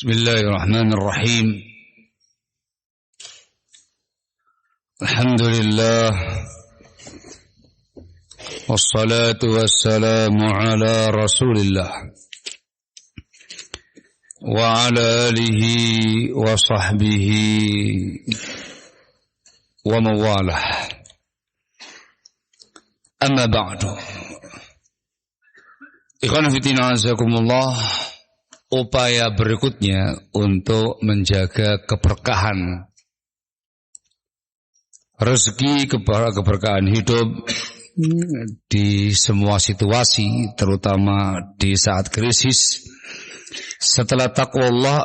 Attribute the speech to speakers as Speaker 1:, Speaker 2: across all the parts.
Speaker 1: Bismillahirrahmanirrahim. Alhamdulillah. Wassalatu wassalamu ala Rasulillah wa ala alihi wa sahbihi wa mawalah. Amma ba'du. Ikhwan fillah azakumullah. Upaya berikutnya untuk menjaga keberkahan rezeki, keberkahan hidup di semua situasi, terutama di saat krisis. Setelah taqwa Allah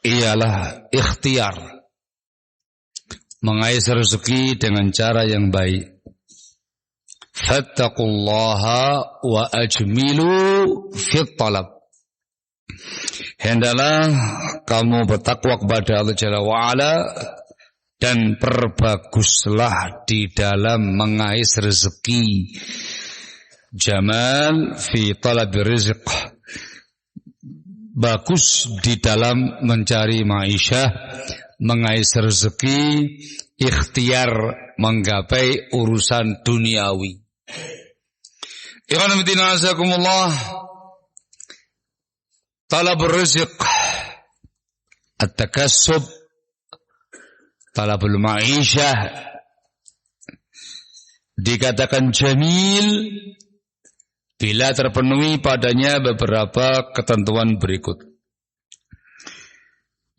Speaker 1: ialah ikhtiar mengais rezeki dengan cara yang baik. Fattaqullaha wa ajmilu fit talab. Hendaklah kamu bertakwa kepada Allah Jalla wa'ala dan perbaguslah di dalam mengais rezeki. Jamal fi talab rizq. Bagus di dalam mencari ma'isyah, mengais rezeki, ikhtiar menggapai urusan duniawi. Ikhwan fillah azakumullah. Talab rizq, at-takassub, talabul ma'isyah dikatakan jamil bila terpenuhi padanya beberapa ketentuan berikut.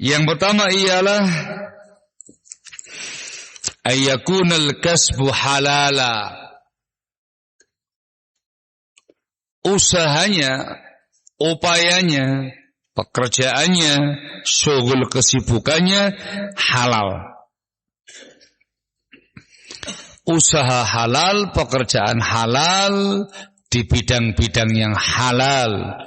Speaker 1: Yang pertama ialah ayyakunal kasbu halala. Usahanya, upayanya, pekerjaannya, syughul kesibukannya halal. Usaha halal, pekerjaan halal, di bidang-bidang yang halal.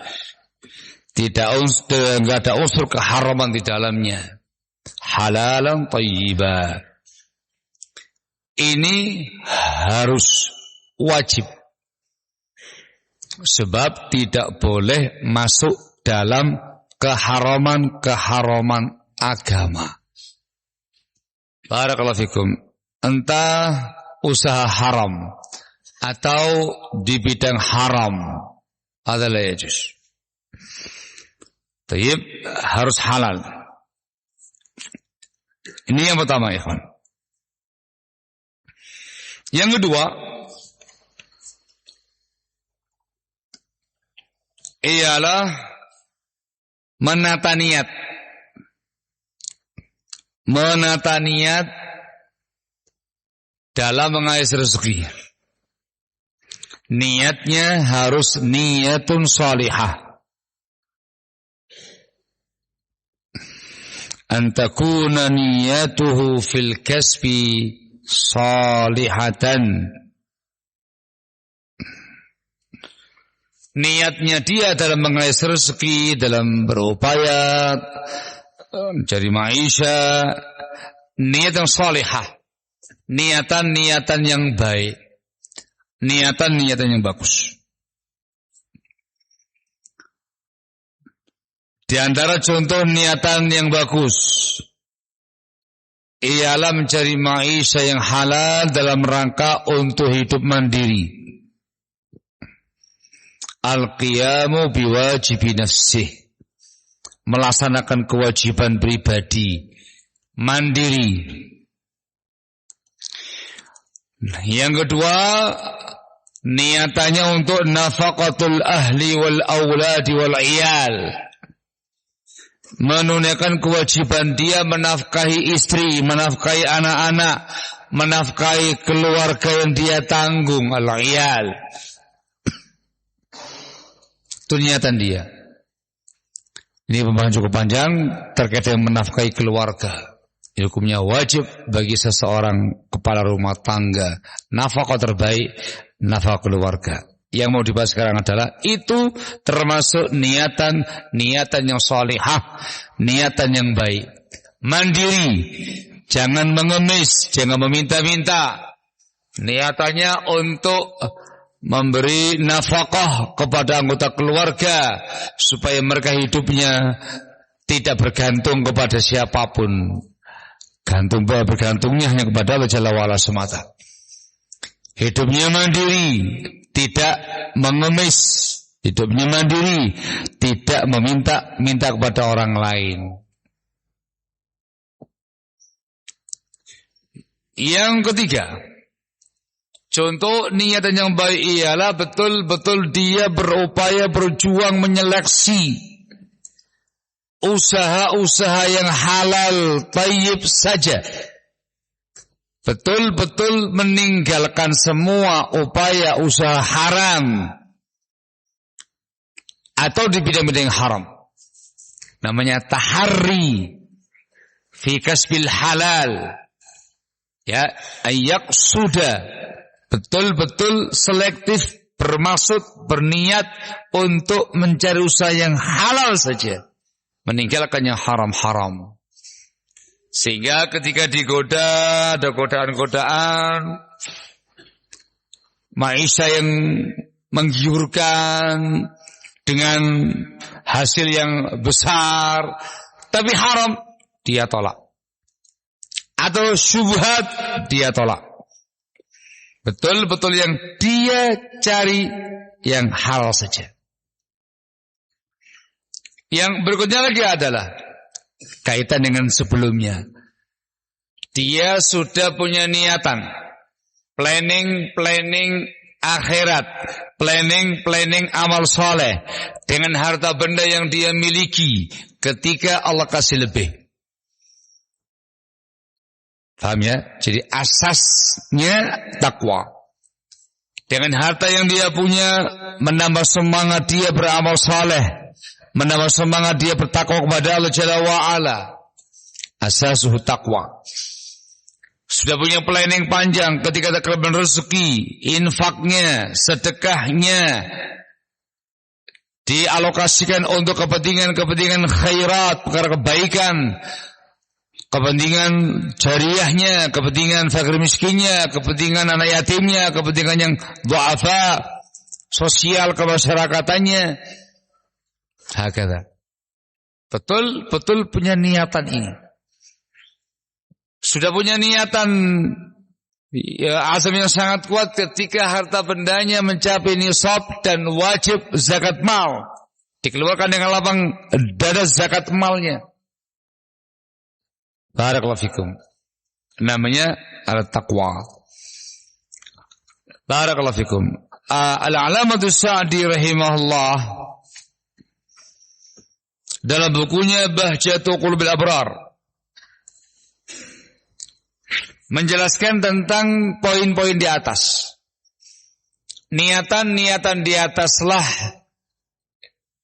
Speaker 1: Enggak ada unsur keharaman di dalamnya. Halalan thayyiba. Ini harus wajib. Sebab tidak boleh masuk dalam keharaman-keharaman agama. Barakallahu fikum. Entah usaha haram atau di bidang haram, adalah yajuz. Tayyib, harus halal. Ini yang pertama, ikhwan. Yang kedua ialah menata niat. Menata niat dalam mengais rezeki. Niatnya harus niyatun salihah. Antakuna niyatuhu fil kasbi salihatan. Niatnya dia dalam mengais rezeki, dalam berupaya mencari maisha, niat yang salihah, niatan-niatan yang baik, niatan-niatan yang bagus. Di antara contoh niatan yang bagus ialah mencari maisha yang halal dalam rangka untuk hidup mandiri. Al-qiyamu biwajibi nafsih. Melaksanakan kewajiban pribadi. Mandiri. Yang kedua, niatannya untuk nafaqatul ahli wal awladi wal iyal. Menunaikan kewajiban dia menafkahi istri, menafkahi anak-anak, menafkahi keluarga yang dia tanggung, al-iyal. Itu niatan dia. Ini pembahasan cukup panjang terkait dengan menafkahi keluarga. Hukumnya wajib bagi seseorang kepala rumah tangga. Nafkah terbaik, nafkah keluarga. Yang mau dibahas sekarang adalah itu termasuk niatan yang salihah, niatan yang baik. Mandiri, jangan mengemis, jangan meminta-minta. Niatannya untuk memberi nafkah kepada anggota keluarga supaya mereka hidupnya tidak bergantung kepada siapapun. Bergantungnya hanya kepada Allah Jalla wa'ala semata. Hidupnya mandiri, tidak mengemis. Hidupnya mandiri, tidak minta kepada orang lain. Yang ketiga, contoh niatan yang baik ialah betul-betul dia berupaya berjuang menyeleksi usaha-usaha yang halal, thayyib saja. Betul-betul meninggalkan semua upaya usaha haram atau di bidang-bidang haram. Namanya taharri fi kasbil halal. Ya, ayak sudah betul-betul selektif, bermaksud, berniat untuk mencari usaha yang halal saja, meninggalkan yang haram-haram. Sehingga ketika digoda, ada godaan-godaan maisha yang menggiurkan dengan hasil yang besar, tapi haram, dia tolak. Atau syubhat, dia tolak. Betul-betul yang dia cari yang halal saja. Yang berikutnya lagi adalah kaitan dengan sebelumnya. Dia sudah punya niatan, planning akhirat, planning amal soleh dengan harta benda yang dia miliki ketika Allah kasih lebih. Paham ya? Jadi asasnya takwa. Dengan harta yang dia punya, menambah semangat dia beramal saleh, menambah semangat dia bertakwa kepada Allah Jalla wa'ala. Asasuhu takwa. Sudah punya planning panjang ketika ada kelebihan rezeki, infaknya, sedekahnya dialokasikan untuk kepentingan khairat, perkara kebaikan, kepentingan jariahnya, kepentingan fakir miskinnya, kepentingan anak yatimnya, kepentingan yang du'afa, sosial kemasyarakatannya. Hakata. Betul punya niatan ini. Sudah punya niatan azam yang sangat kuat ketika harta bendanya mencapai nisab dan wajib zakat mal. Dikeluarkan dengan lapang dada zakat malnya. Barakallahu fikum. Namanya al-taqwa. Barakallahu fikum. Al-Alamatu Sa'di rahimahullah dalam bukunya Bahjatu Qulubil Abrar menjelaskan tentang poin-poin di atas. Niatan-niatan di ataslah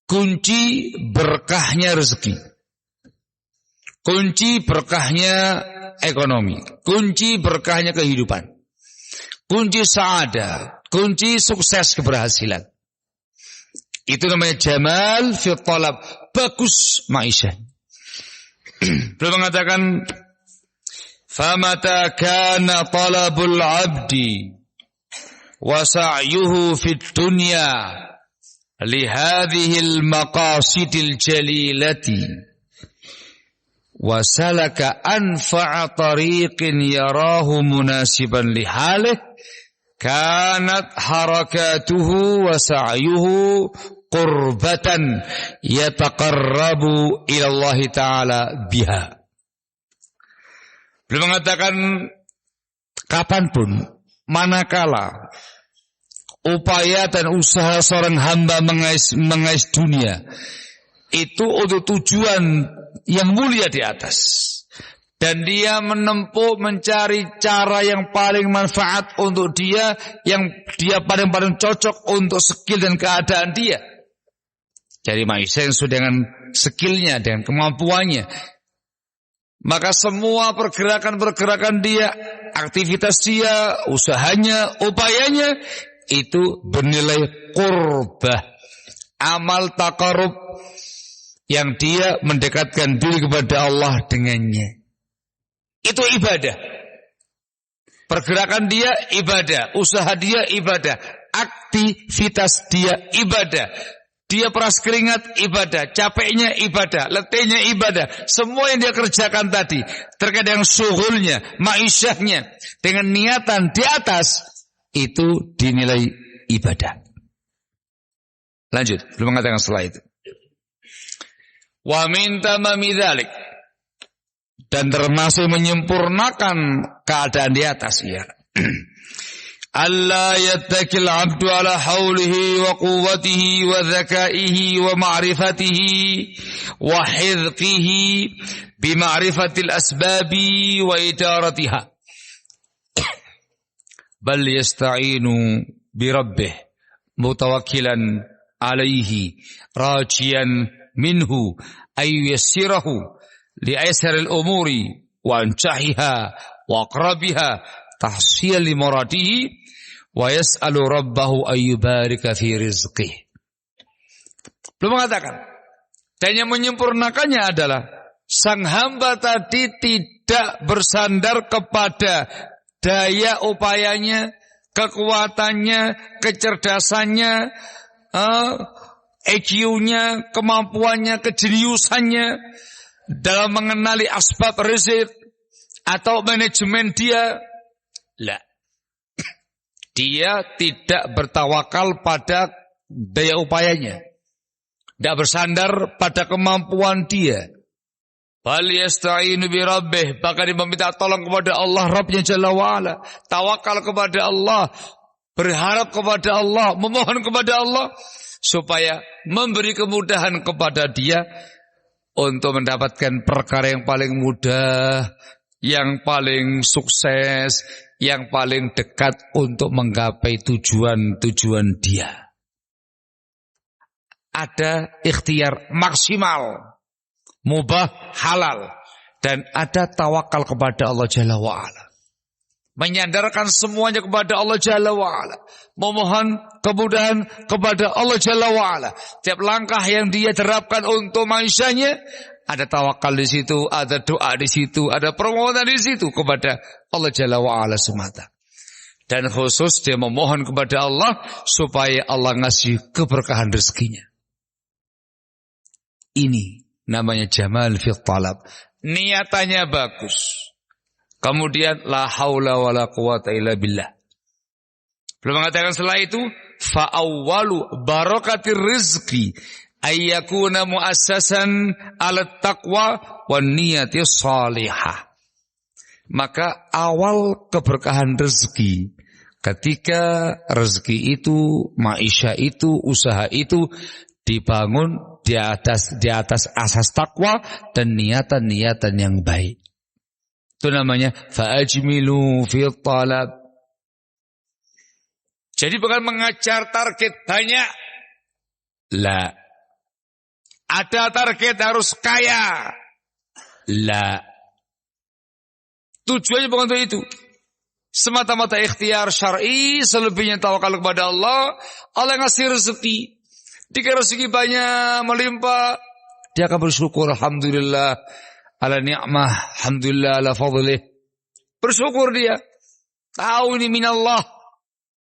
Speaker 1: kunci berkahnya rezeki. Kunci berkahnya ekonomi, kunci berkahnya kehidupan, kunci sa'adah, kunci sukses keberhasilan. Itu namanya jamal fi talab, bagus maisha. Beliau mengatakan, famata kana talabul abdi wa sa'yuhu fid dunya li hadhil maqasidil jalilati wa salaka anfa'a tariqin yarahu munasiban li halih kanat harakatuhu wa sa'yuhu qurbatan yataqarrabu ila Allah Ta'ala biha. Beliau mengatakan kapanpun, manakala upaya dan usaha seorang hamba mengais dunia itu untuk tujuan yang mulia di atas, dan dia mencari cara yang paling manfaat untuk dia, yang dia paling cocok untuk skill dan keadaan dia. Jadi maisha yang sudah dengan skillnya, dengan kemampuannya, maka semua pergerakan dia, aktivitas dia, usahanya, upayanya itu bernilai qurbah, amal taqarrub yang dia mendekatkan diri kepada Allah dengannya. Itu ibadah. Pergerakan dia ibadah, usaha dia ibadah, aktivitas dia ibadah. Dia peras keringat ibadah, capeknya ibadah, letihnya ibadah. Semua yang dia kerjakan tadi terkait dengan syughulnya, ma'isyahnya dengan niatan di atas itu dinilai ibadah. Lanjut, belum mengatakan setelah itu. Wa min tamami dzalik, dan termasuk menyempurnakan keadaan di atas ya. Allah yattakil abdu ala haulihi wa quwwatihi wa dzakaihi wa ma'rifatihi wa hidqihi bi ma'rifatil asbabi wa idaratiha bal yasta'inu bi rabbih mutawakkilan alaihi rajiyan minhu ay yassirahu li aysaril umuri wa anjahiha wa aqrabiha tahsil li muradihi wa yas'alu rabbahu ayyubarika fi rizqihi. Belum mengatakan. Dan yang menyempurnakannya adalah sang hamba tadi tidak bersandar kepada daya upayanya, kekuatannya, kecerdasannya, EQ-nya, kemampuannya, kejeniusannya dalam mengenali asbab rezeki atau manajemen dia. Lah, dia tidak bertawakal pada daya upayanya, tidak bersandar pada kemampuan dia. Bal yasta'inu bi rabbih, bahkan dia meminta tolong kepada Allah Rabbnya Jalla wa'ala, tawakal kepada Allah, berharap kepada Allah, memohon kepada Allah supaya memberi kemudahan kepada dia untuk mendapatkan perkara yang paling mudah, yang paling sukses, yang paling dekat untuk menggapai tujuan-tujuan dia. Ada ikhtiar maksimal, mubah, halal, dan ada tawakal kepada Allah Jalla wa'ala. Menyandarkan semuanya kepada Allah Jalla wa'ala, memohon kemudahan kepada Allah Jalla wa'ala. Tiap langkah yang dia terapkan untuk manusianya, ada tawakal di situ, ada doa di situ, ada permohonan di situ kepada Allah Jalla wa'ala semata. Dan khusus dia memohon kepada Allah supaya Allah ngasih keberkahan rezekinya. Ini namanya jamal fi talab. Niatannya bagus. Kemudian la haula wala quwata illa billah. Belum mengatakan setelah itu fa awwalu barakatir rizqi ayyakuna muassasan ala taqwa wan niyati salihah. Maka awal keberkahan rezeki ketika rezeki itu, maisha itu, usaha itu dibangun di atas asas takwa dan niatan-niatan yang baik. Itu namanya fa'ajmilu fi talab. Jadi bukan mengejar target banyak. La. Ada target harus kaya. La. Tujuannya bukan untuk itu. Semata-mata ikhtiar syar'i, selebihnya tawakal kepada Allah. Allah ngasih rezeki. Jika rezeki banyak, melimpah, dia akan bersyukur. Alhamdulillah ala ni'mah, alhamdulillah ala fadlih. Bersyukur dia. Tahu ini minallah.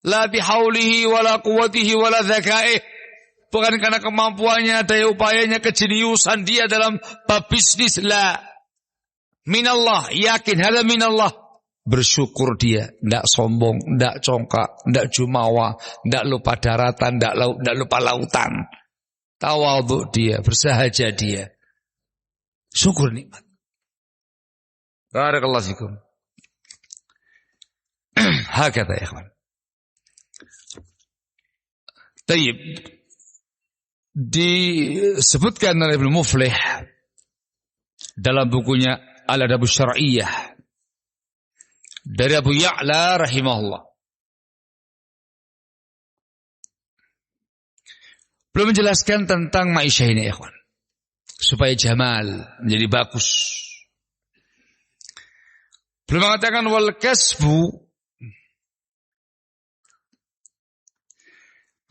Speaker 1: La bihaulihi wala quwwatihi wala dzakaih. Bukan karena kemampuannya, daya upayanya, kejeniusan dia dalam bab bisnis. La. Minallah, yakin hada minallah. Bersyukur dia, tidak sombong, tidak congkak, tidak jumawa, tidak lupa daratan, tidak lupa lautan. Tawadhu dia, bersahaja dia. Syukur nikmat. Barakallahu fikum. Hakata ya ikhwan. Tayyib. Disebutkan oleh Ibnu Muflih dalam bukunya Al-Adabus Syar'iyyah dari Abu Ya'la rahimahullah. Belum menjelaskan tentang ma'isyah ini, ikhwan, supaya jamal menjadi bagus. Belum mengatakan wal kasbu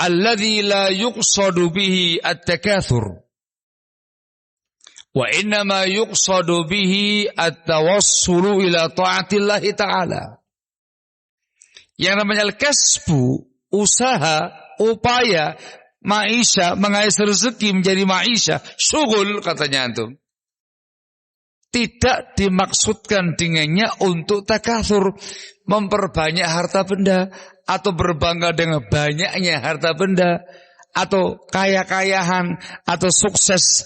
Speaker 1: alladhi la yuqsadu bihi at-takathur wa innama yuqsadu bihi at-tawassulu ila ta'atillahi ta'ala. Yang namanya al-kasbu usaha, upaya maisha, mengais rezeki menjadi maisha, syughul katanya antum. Tidak dimaksudkan dengannya untuk takatsur, memperbanyak harta benda atau berbangga dengan banyaknya harta benda atau kaya-kayahan atau sukses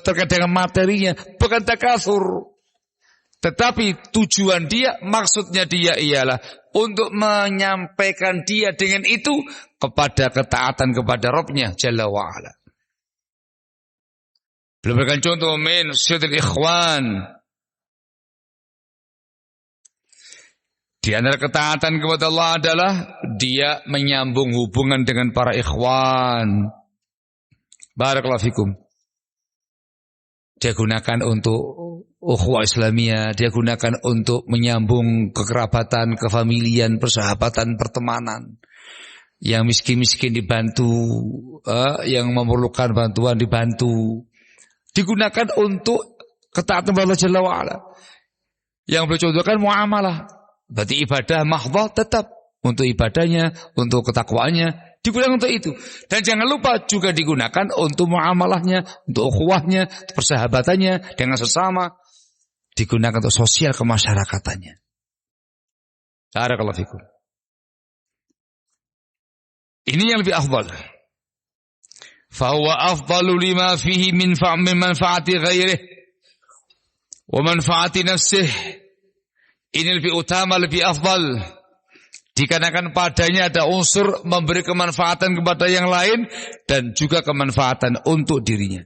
Speaker 1: terkait dengan materinya, bukan takatsur. Tetapi tujuan dia, maksudnya dia ialah untuk menyampaikan dia dengan itu kepada ketaatan kepada Rabbnya Jalla wa'ala. Belum berikan contoh min syiddil ikhwan. Di antara ketaatan kepada Allah adalah dia menyambung hubungan dengan para ikhwan. Barakallahu fikum. Dia gunakan untuk ukhuwah Islamiyah, dia gunakan untuk menyambung kekerabatan, kefamilian, persahabatan, pertemanan. Yang miskin-miskin dibantu, yang memerlukan bantuan dibantu. Digunakan untuk ketaatan kepada Allah Jalla wa'ala. Yang boleh contohkan muamalah. Berarti ibadah mahdhah tetap untuk ibadahnya, untuk ketakwaannya, digunakan untuk itu. Dan jangan lupa juga digunakan untuk muamalahnya, untuk ukhuwahnya, persahabatannya dengan sesama, digunakan untuk sosial kemasyarakatannya. Barakallahu fikum. Ini yang lebih afdal. Fa huwa afdalu lima fihi min manfaati ghairihi wa manfaati nafsihi. Ini lebih utama, lebih afdal. Dikarenakan padanya ada unsur memberi kemanfaatan kepada yang lain dan juga kemanfaatan untuk dirinya.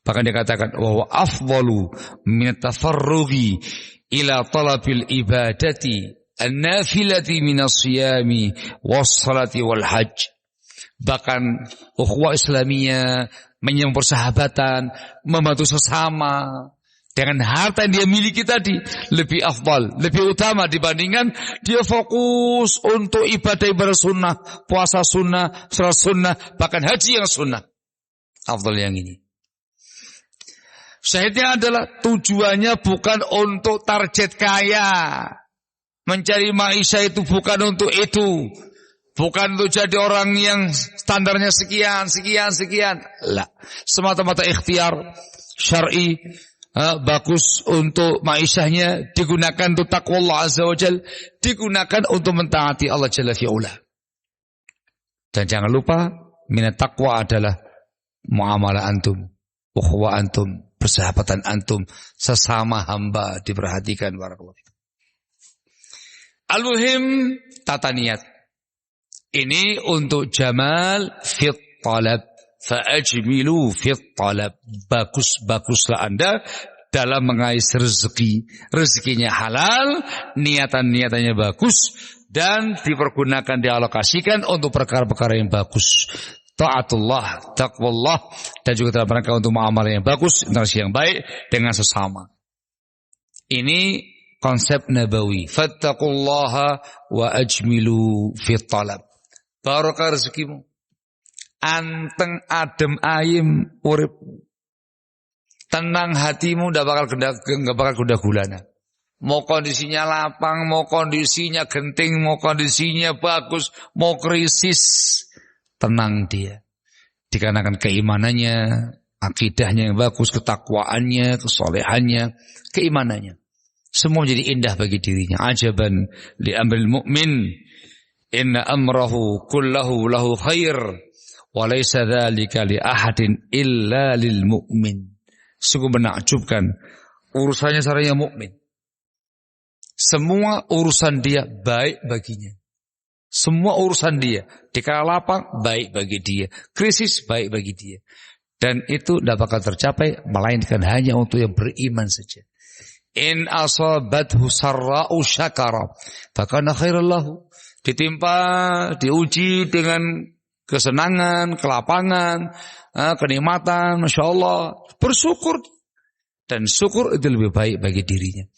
Speaker 1: Bahkan dikatakan wa afdalu min tafarrughi ila talabil ibadati an-nafilati min as-siyami was-salati wal hajj. Bahkan ukhuwah Islamiyah, menyambung persahabatan, membantu sesama dengan harta yang dia miliki tadi lebih afdal, lebih utama dibandingkan dia fokus untuk ibadah sunnah, puasa sunnah, salat sunnah, bahkan haji yang sunnah. Afdal yang ini. Syahidnya adalah tujuannya bukan untuk target kaya. Mencari maisha itu bukan untuk itu. Bukan untuk jadi orang yang standarnya sekian. Lah, semata-mata ikhtiar syar'i. Bagus untuk maishahnya, digunakan untuk taqwa Allah Azza wa Jal, digunakan untuk mentaati Allah Jalla fi'ula. Dan jangan lupa minat taqwa adalah muamalah antum, ukhuwah antum, persahabatan antum sesama hamba diperhatikan. Barakallahu fikum. Al-muhim tata niat ini untuk jamal fit talab. Fa'ajmilu fit talab. Bagus-baguslah Anda dalam mengais rezeki. Rezekinya halal, niatan-niatannya bagus, dan dipergunakan, dialokasikan untuk perkara-perkara yang bagus. Ta'atullah, taqwallah, dan juga dalam rangka untuk muamalah yang bagus, interaksi yang baik dengan sesama. Ini konsep nabawi. Fattaqullaha wa ajmilu fit talab. Barokah rezekimu. Anteng adem ayem urip, tenang hatimu, nggak bakal gundah gulana. Mau kondisinya lapang, mau kondisinya genting, mau kondisinya bagus, mau krisis, tenang dia. Dikarenakan keimanannya, akidahnya yang bagus, ketakwaannya, kesolehannya, keimanannya, semua menjadi indah bagi dirinya. Ajaban li amril mu'min, inna amrahu kullahu lahu khair. Walaysa dzalika li ahadin illa lil mu'min. Sungguh menakjubkan urusannya seorang yang mukmin. Semua urusan dia baik baginya. Semua urusan dia dikala lapang baik bagi dia, krisis baik bagi dia. Dan itu tidak bakal tercapai melainkan hanya untuk yang beriman saja. In asabathu sarra'u syakara fakana khairal lahu. Ditimpa, diuji dengan kesenangan, kelapangan, kenikmatan, Masya Allah, bersyukur. Dan syukur itu lebih baik bagi dirinya.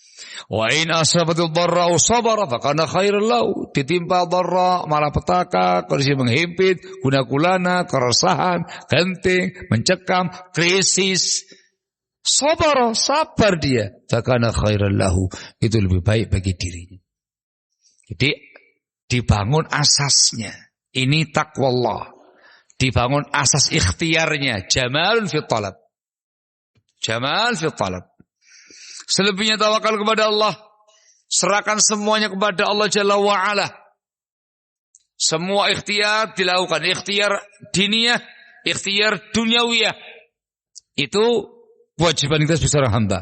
Speaker 1: Wa in asabatul dharra'u sabara fakana khairal lahu. Ditimpa dharra, malapetaka, kondisi menghimpit, guna-gulana, keresahan, genting, mencekam, krisis. Sabar dia. Fakana khairal lahu. Itu lebih baik bagi dirinya. Jadi dibangun asasnya. Ini taqwallah. Dibangun asas ikhtiarnya. Jamalun fi talab. Jamal fi talab. Selebihnya tawakal kepada Allah. Serahkan semuanya kepada Allah Jalla wa'ala. Semua ikhtiar dilakukan. Ikhtiar diniyah, ikhtiar dunyawiyah. Itu kewajiban kita sebagai seorang hamba.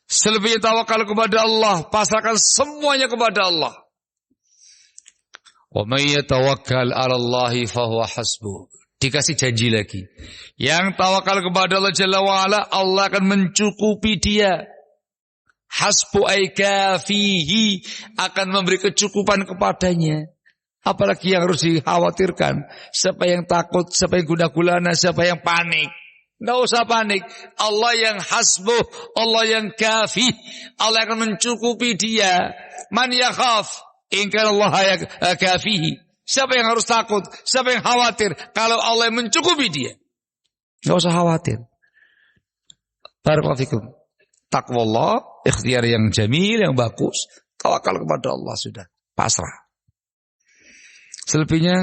Speaker 1: Selebihnya tawakal kepada Allah. Pasrahkan semuanya kepada Allah. Wa may yatawakkal 'ala Allahi fahuwa hasbuh. Dikasih janji lagi. Yang tawakal kepada Allah Jalla wa'ala, Allah akan mencukupi dia. Hasbu ay kafihi, akan memberi kecukupan kepadanya. Apalagi yang harus dikhawatirkan. Siapa yang takut, siapa yang guna-gulana, siapa yang panik. Tidak usah panik. Allah yang hasbuh, Allah yang kafi. Allah akan mencukupi dia. Man yakhaf in kana Allah kafihi. Siapa yang harus takut? Siapa yang khawatir? Kalau Allah mencukupi dia, tidak usah khawatir. Barakallahu fikum. Taqwallah, ikhtiar yang jamil, yang bagus. Tawakal kepada Allah sudah. Pasrah. Selebihnya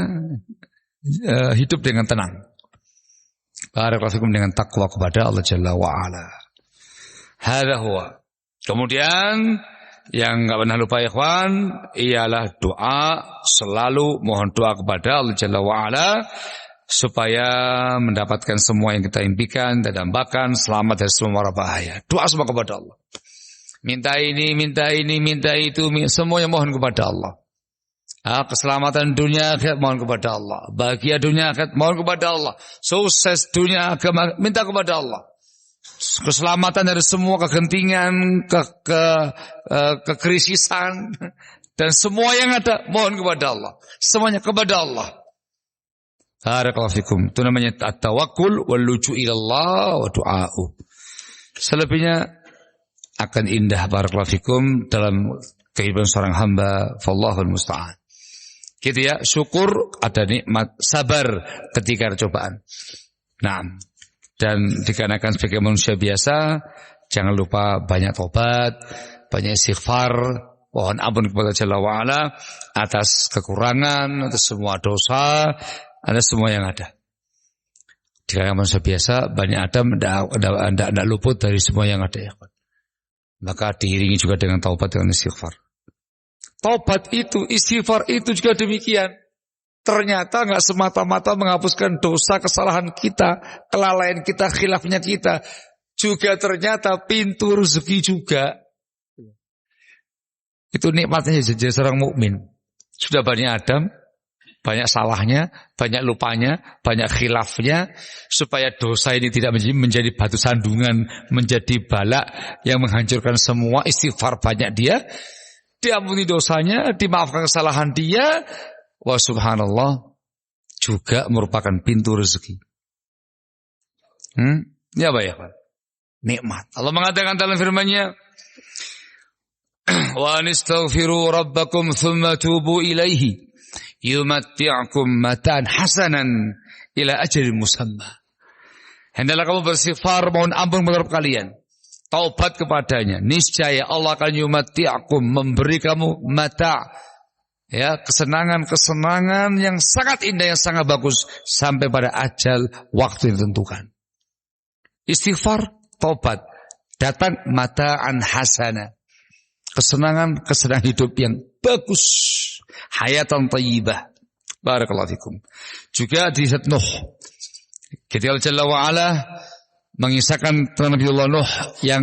Speaker 1: hidup dengan tenang. Barakallahu fikum dengan takwa kepada Allah Jalla wa'ala. Hadza huwa. Kemudian yang enggak pernah lupa ikhwan, ialah doa, selalu mohon doa kepada Allah Jalla wa'ala supaya mendapatkan semua yang kita impikan dan dambakan, selamat dari semua mara bahaya. Doa semua kepada Allah. Minta ini, minta itu, semuanya mohon kepada Allah. Keselamatan dunia akhirat mohon kepada Allah. Bahagia dunia akhirat mohon kepada Allah. Sukses dunia agama minta kepada Allah. Keselamatan dari semua kegentingan, kekrisisan dan semua yang ada mohon kepada Allah. Semuanya kepada Allah. Barakallahu fikum. Itu namanya at-tawakkul wal luju' ila Allah wa du'a'u. Selebihnya akan indah barakallahu fikum dalam kehidupan seorang hamba. Wallahul musta'an. Gitu ya, syukur, ada nikmat, sabar ketika ada cobaan. Nah, dan dikarenakan sebagai manusia biasa, jangan lupa banyak tobat, banyak istighfar, mohon ampun kepada Jalla wa'ala atas kekurangan, atas semua dosa, atas semua yang ada. Dikarenakan manusia biasa, banyak Adam tidak luput dari semua yang ada. Ya. Maka diiringi juga dengan taubat, dengan istighfar. Taubat itu, istighfar itu juga demikian. Ternyata enggak semata-mata menghapuskan dosa, kesalahan kita, kelalaian kita, khilafnya kita. Juga ternyata pintu rezeki juga. Itu nikmatnya jadi seorang mukmin. Sudah banyak Adam, banyak salahnya, banyak lupanya, banyak khilafnya. Supaya dosa ini tidak menjadi batu sandungan, menjadi balak yang menghancurkan semua. Istighfar banyak dia. Diampuni dosanya, dimaafkan kesalahan dia. Wa subhanallah, juga merupakan pintu rezeki. Ya Pak ya Pak. Nikmat. Allah mengatakan dalam firman-Nya, wa anistaghfiru rabbakum thumma tubu ilaihi yumatti'akum mata'an hasanan ila ajalin musamma. Hendaklah kamu beristighfar, mohon ampun kepada kalian. Taubat kepadanya, niscaya Allah akan yumatti'akum, memberi kamu mata', ya, kesenangan-kesenangan yang sangat indah, yang sangat bagus sampai pada ajal waktu yang ditentukan. Istighfar, taubat, datang mata'an hasana, kesenangan hidup yang bagus, hayatan thayyibah. Barakallahu fikum. Juga di surat Nuh, ketika Allah Jalla wa Ala mengisahkan tentang Nabiullah Nuh yang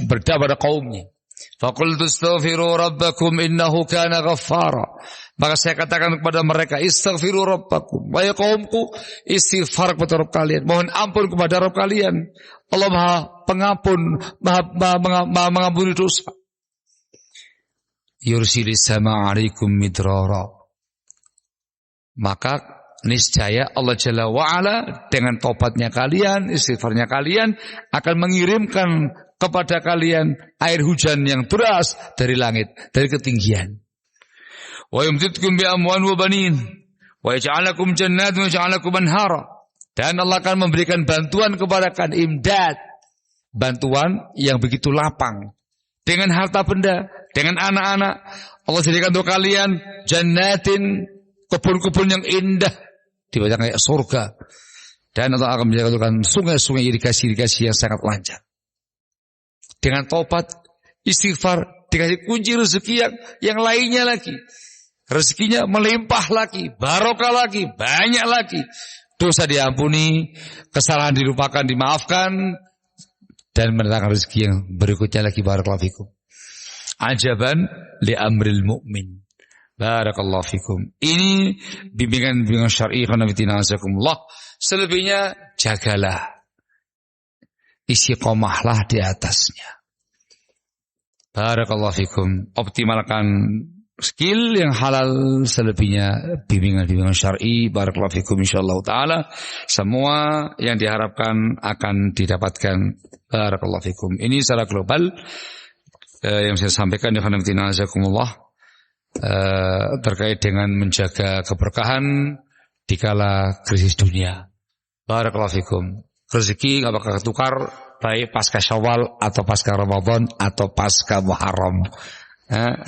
Speaker 1: berdakwah pada kaumnya. Faqultu astaghfiru rabbakum innahu kana ghaffara. Maka saya katakan kepada mereka, istaghfiru rabbakum. Wahai kaumku, istighfar kepada Rabb kalian. Mohon ampun kepada Rabb kalian. Allah Maha Pengampun, Maha mengampuni dosa. Yursilis sama alaikum midrara. Maka niscaya Allah Jalla wa'ala dengan taubatnya kalian, istighfarnya kalian akan mengirimkan kepada kalian air hujan yang deras dari langit, dari ketinggian. Wa yumdidkum bi amwan wa banin wa yaj'alakum jannatin wa yaj'alakum anhara. Dan Allah akan memberikan bantuan kepada kalian, imdad, bantuan yang begitu lapang, dengan harta benda, Dengan anak-anak Allah sediakan untuk kalian jannatin, kebun-kebun yang indah, dibaca kayak surga. Dan Allah akan menjadikan sungai-sungai irigasi-irigasi yang sangat lancar. Dengan taubat, istighfar, dikasih kunci rezeki yang lainnya lagi. Rezekinya melimpah lagi, barokah lagi, banyak lagi. Dosa diampuni, kesalahan dilupakan, dimaafkan, dan mendatangkan rezeki yang berikutnya lagi. Barakallahu fikum. Ajaban li amril mu'min. Barakallahu fikum. Ini bimbingan syar'i khanafitina azakumullah. Selebihnya jagalah, istiqomahlah di atasnya. Barakallahu fikum. Optimalkan skill yang halal, selebihnya bimbingan syar'i. Barakallahu fikum insyaallah taala. Semua yang diharapkan akan didapatkan. Barakallahu fikum. Ini secara global yang saya sampaikan di khanafitina azakumullah terkait dengan menjaga keberkahan dikala krisis dunia. Barakallahu fikum. Rezeki enggak bakal tukar baik pasca Syawal atau pasca Ramadan atau pasca Muharram.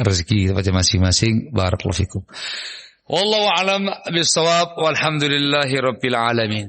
Speaker 1: Rezeki kita masing-masing. Barakallahu fikum. Wallahu a'lam bis-shawab walhamdulillahi rabbil alamin.